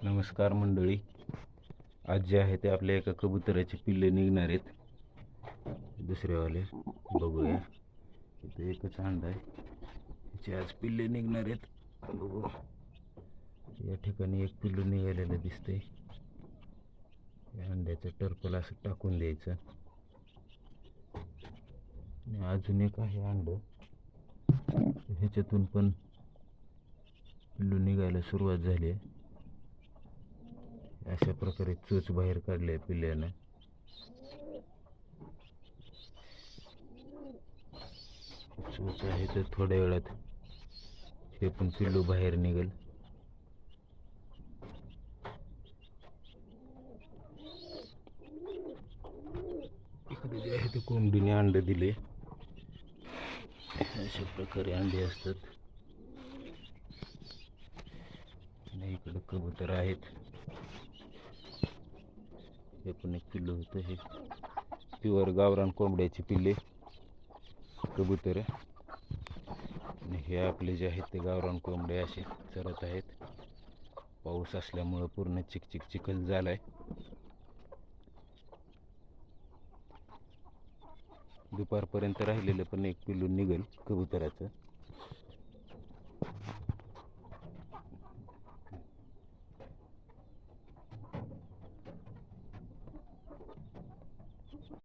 नमस्कार मंडळी. आज जे आहे ते आपल्या एका कबुतराचे पिल्ले निघणार आहेत. दुसरेवाले बघूया. इथे एकच अंडा आहे, त्याचे आज पिल्ले निघणार आहेत. बघू, या ठिकाणी एक पिल्लू निघालेलं दिसतंय. या अंड्याचं टर्पल असं टाकून द्यायचं. आणि अजून एक आहे अंड, ह्याच्यातून पण पिल्लू निघायला सुरुवात झाली आहे. अशा प्रकारे चोच बाहेर काढले पिल्ल्यानं. चोच आहे तर थोड्या वेळात हे पण पिल्लू बाहेर निघेल. इकडे जे आहे ते कोंबडीने अंडे दिले. अशा प्रकारे अंडे असतात. आणि इकडे कबूतर आहेत. हे पण एक पिल्लू होतं. हे प्युअर गावरान कोंबड्याची पिल्ले कबूतर. आणि हे आपले जे आहेत ते गावरान कोंबडे असे चरत आहेत. पाऊस असल्यामुळं पूर्ण चिखल झालाय. दुपारपर्यंत राहिलेलं पण एक पिल्लू निघेल कबुतराचं.